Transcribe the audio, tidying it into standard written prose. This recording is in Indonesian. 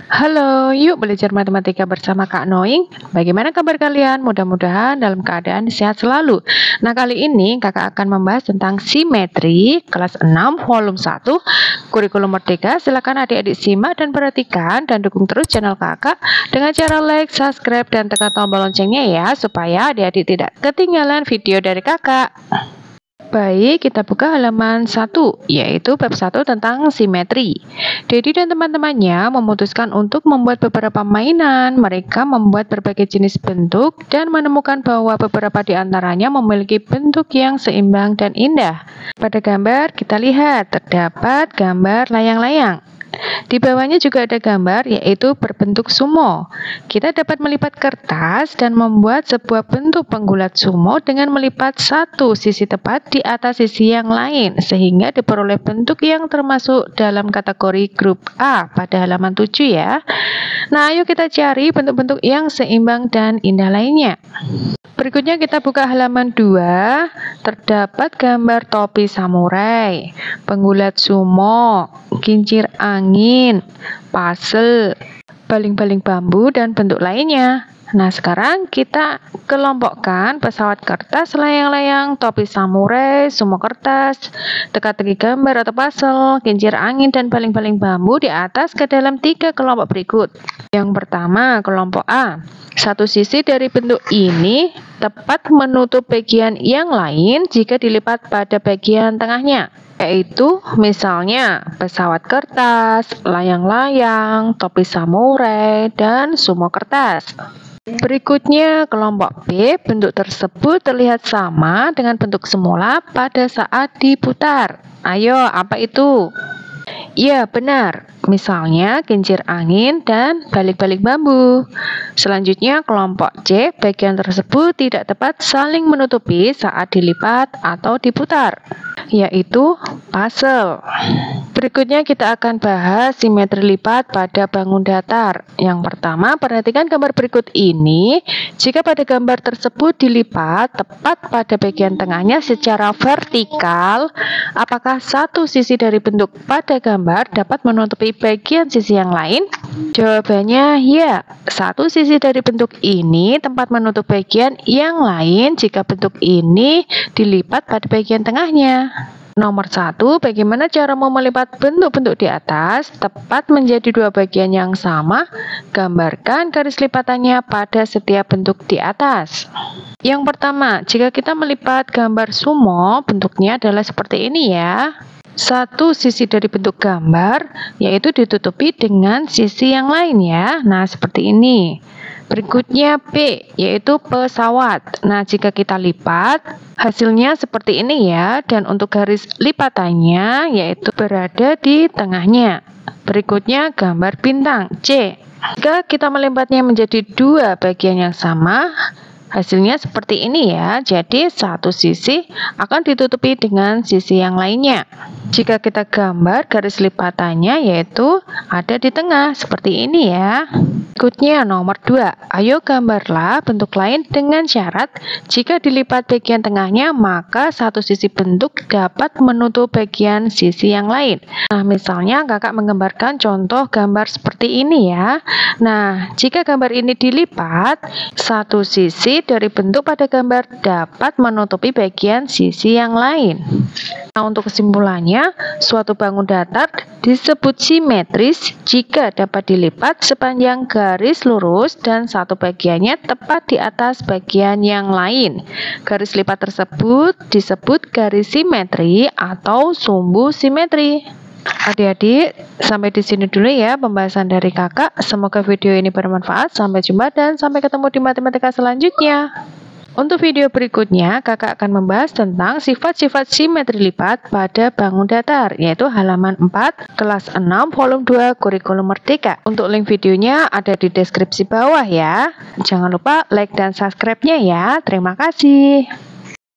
Halo, yuk belajar matematika bersama Kak Noing. Bagaimana kabar kalian? Mudah-mudahan dalam keadaan sehat selalu. Nah, kali ini Kakak akan membahas tentang simetri kelas 6 volume 1 kurikulum merdeka. Silakan adik-adik simak dan perhatikan dan dukung terus channel Kakak dengan cara like, subscribe, dan tekan tombol loncengnya ya, supaya adik-adik tidak ketinggalan video dari Kakak. Baik, kita buka halaman 1, yaitu bab 1 tentang simetri. Dedi dan teman-temannya memutuskan untuk membuat beberapa mainan. Mereka membuat berbagai jenis bentuk dan menemukan bahwa beberapa di antaranya memiliki bentuk yang seimbang dan indah. Pada gambar kita lihat terdapat gambar layang-layang. Di bawahnya juga ada gambar, yaitu berbentuk sumo. Kita dapat melipat kertas dan membuat sebuah bentuk penggulat sumo dengan melipat satu sisi tepat di atas sisi yang lain, sehingga diperoleh bentuk yang termasuk dalam kategori grup A pada halaman 7 ya. Nah, ayo kita cari bentuk-bentuk yang seimbang dan indah lainnya. Berikutnya kita buka halaman 2, terdapat gambar topi samurai, penggulat sumo, kincir angin, puzzle, baling-baling bambu, dan bentuk lainnya. Nah, sekarang kita kelompokkan pesawat kertas, layang-layang, topi samurai, sumo kertas, teka-teki gambar atau puzzle, kincir angin, dan baling-baling bambu di atas ke dalam 3 kelompok berikut. Yang pertama, kelompok A. Satu sisi dari bentuk ini tepat menutup bagian yang lain jika dilipat pada bagian tengahnya, yaitu misalnya pesawat kertas, layang-layang, topi samurai, dan sumo kertas. Berikutnya kelompok B, bentuk tersebut terlihat sama dengan bentuk semula pada saat diputar. Ayo, apa itu? Ya, benar. Misalnya kincir angin dan balik-balik bambu. Selanjutnya kelompok C, bagian tersebut tidak tepat saling menutupi saat dilipat atau diputar, yaitu puzzle. Berikutnya kita akan bahas simetri lipat pada bangun datar. Yang pertama, perhatikan gambar berikut ini. Jika pada gambar tersebut dilipat tepat pada bagian tengahnya secara vertikal, apakah satu sisi dari bentuk pada gambar dapat menutupi bagian sisi yang lain? Jawabannya ya, satu sisi dari bentuk ini tempat menutup bagian yang lain jika bentuk ini dilipat pada bagian tengahnya. Nomor 1, bagaimana cara melipat bentuk-bentuk di atas tepat menjadi 2 bagian yang sama? Gambarkan garis lipatannya pada setiap bentuk di atas. Yang pertama, jika kita melipat gambar sumo, bentuknya adalah seperti ini ya. Satu sisi dari bentuk gambar, yaitu ditutupi dengan sisi yang lain ya. Nah, seperti ini. Berikutnya B, yaitu pesawat. Nah, jika kita lipat, hasilnya seperti ini ya. Dan untuk garis lipatannya, yaitu berada di tengahnya. Berikutnya gambar bintang C. Jika kita melipatnya menjadi 2 bagian yang sama, hasilnya seperti ini ya. Jadi satu sisi akan ditutupi dengan sisi yang lainnya. Jika kita gambar garis lipatannya, yaitu ada di tengah seperti ini ya. Berikutnya nomor 2, ayo gambarlah bentuk lain dengan syarat jika dilipat bagian tengahnya maka satu sisi bentuk dapat menutup bagian sisi yang lain. Nah, misalnya kakak menggambarkan contoh gambar seperti ini ya. Nah, jika gambar ini dilipat, satu sisi dari bentuk pada gambar dapat menutupi bagian sisi yang lain. Nah, untuk kesimpulannya, suatu bangun datar disebut simetris jika dapat dilipat sepanjang garis lurus dan satu bagiannya tepat di atas bagian yang lain. Garis lipat tersebut disebut garis simetri atau sumbu simetri. Adik-adik, sampai di sini dulu ya pembahasan dari kakak. Semoga video ini bermanfaat. Sampai jumpa dan sampai ketemu di matematika selanjutnya. Untuk video berikutnya, kakak akan membahas tentang sifat-sifat simetri lipat pada bangun datar, yaitu halaman 4, kelas 6, volume 2, kurikulum merdeka. Untuk link videonya ada di deskripsi bawah ya. Jangan lupa like dan subscribe-nya ya. Terima kasih.